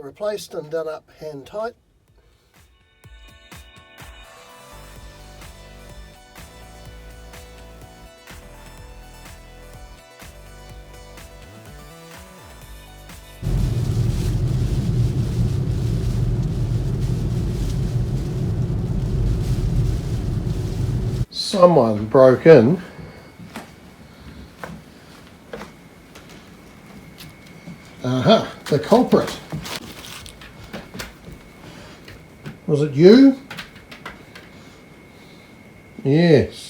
replaced and done up hand tight. Someone broke in the culprit. Was it you? Yes.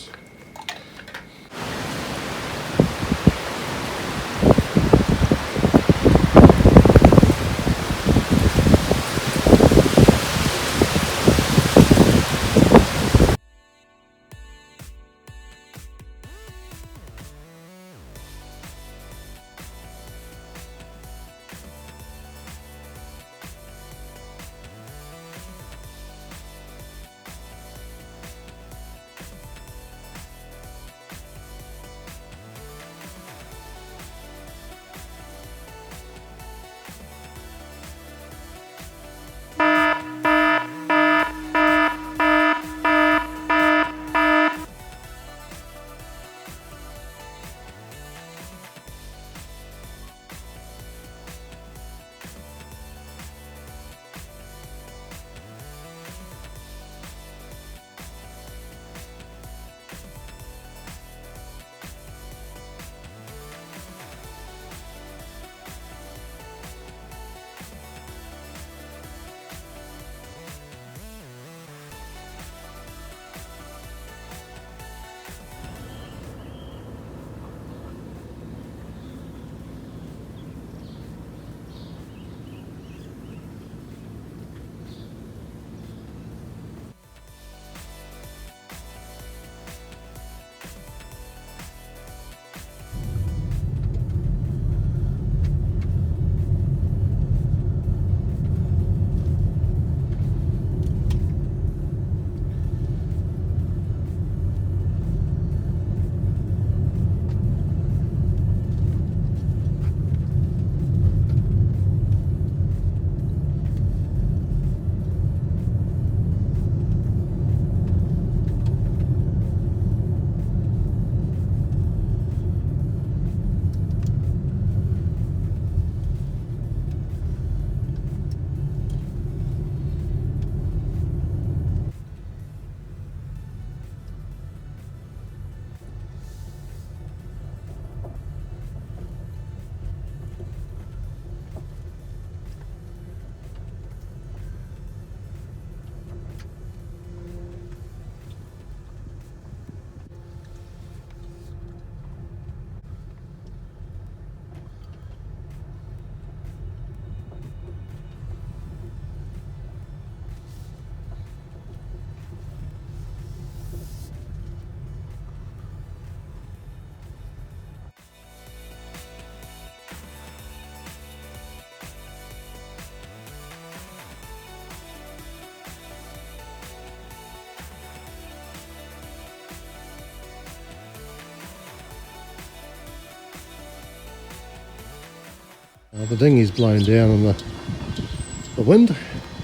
The dinghy's blown down in the wind. A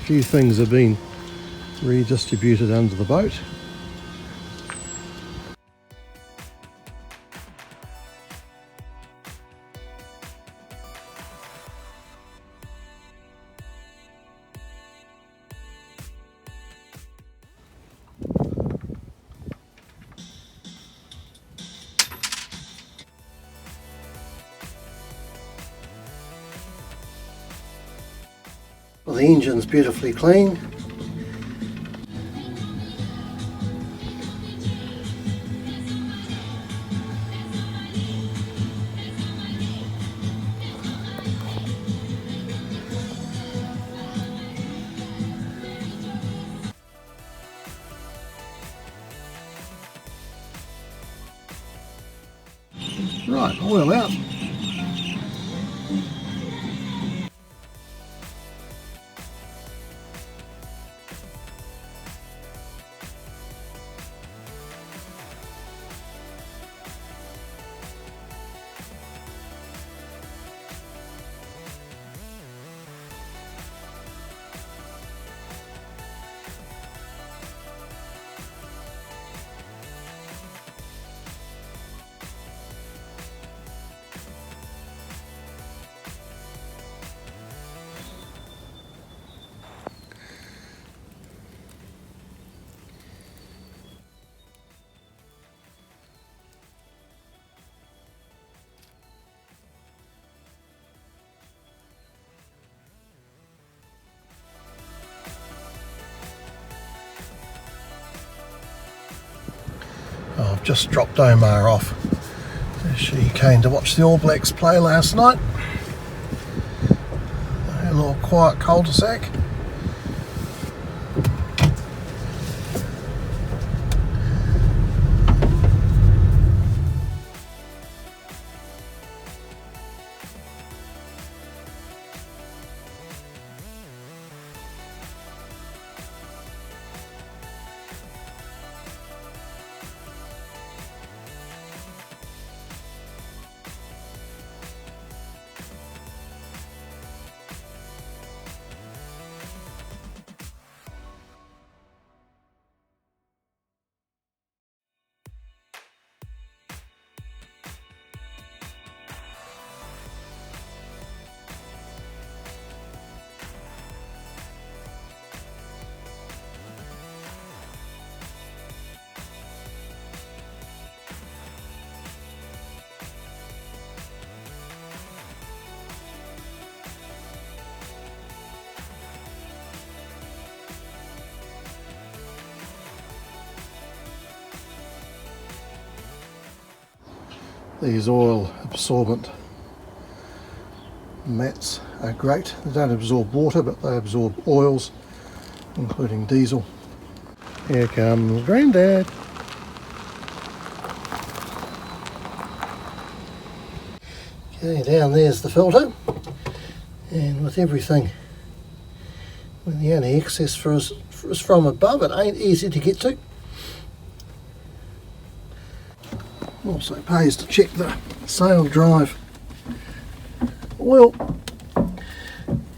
few things have been redistributed under the boat. Well, the engine's beautifully clean. Right, oil out. I've just dropped Omar off. She came to watch the All Blacks play last night. A little quiet cul-de-sac. These oil absorbent mats are great. They don't absorb water, but they absorb oils, including diesel. Here comes Grandad. Okay, down there's the filter, and with everything, with the only excess for us from above, it ain't easy to get to. Also pays to check the sail drive oil,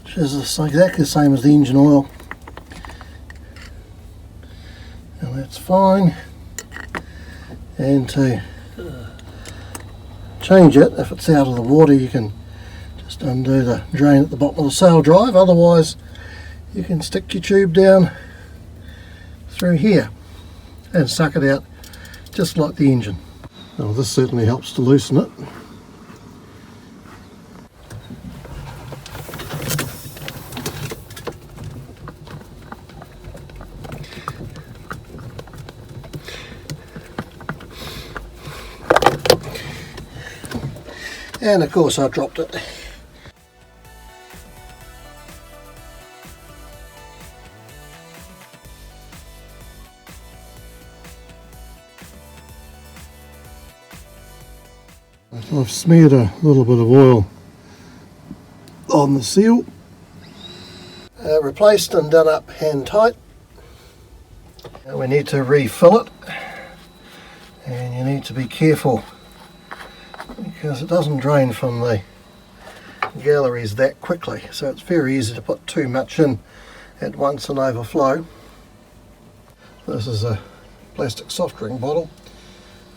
which is exactly the same as the engine oil, and that's fine. And to change it, if it's out of the water, you can just undo the drain at the bottom of the sail drive. Otherwise you can stick your tube down through here and suck it out just like the engine. Well, this certainly helps to loosen it. And of course I dropped it. I've smeared a little bit of oil on the seal. Replaced and done up hand tight. Now we need to refill it, and you need to be careful because it doesn't drain from the galleries that quickly, so it's very easy to put too much in at once and overflow. This is a plastic soft drink bottle.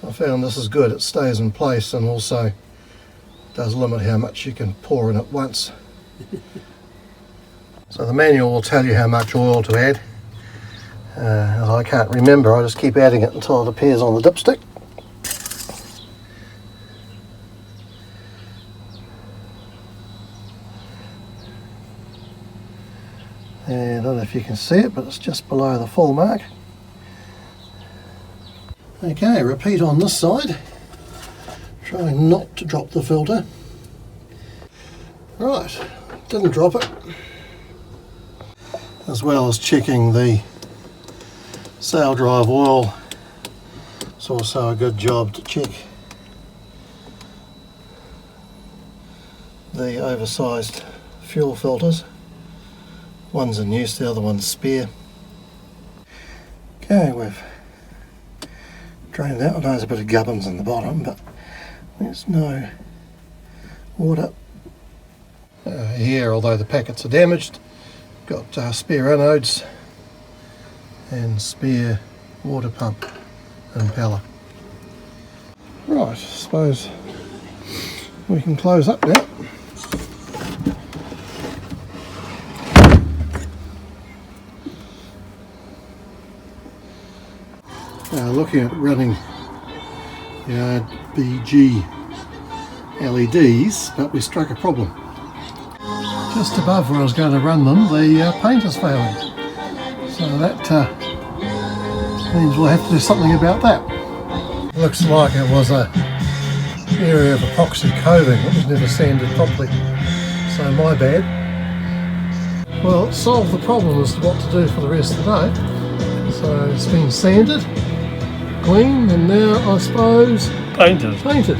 I found this is good, it stays in place and also does limit how much you can pour in at once. So the manual will tell you how much oil to add. I can't remember, I just keep adding it until it appears on the dipstick. And I don't know if you can see it, but it's just below the full mark. Okay, repeat on this side. Try not to drop the filter. Right, didn't drop it. As well as checking the sail drive oil, it's also a good job to check the oversized fuel filters. One's in use, the other one's spare. Okay, we've drained that. I know there's a bit of gubbins in the bottom, but there's no water. Here, although the packets are damaged, got spare anodes and spare water pump impeller. Right, I suppose we can close up now. Looking at running the RBG LEDs, but we struck a problem. Just above where I was going to run them, the paint is failing. So that means we'll have to do something about that. Looks like it was a area of epoxy coating that was never sanded properly, so my bad. Well, it solved the problem as to what to do for the rest of the day. So it's been sanded, cleaned, and now I suppose Painted. painted.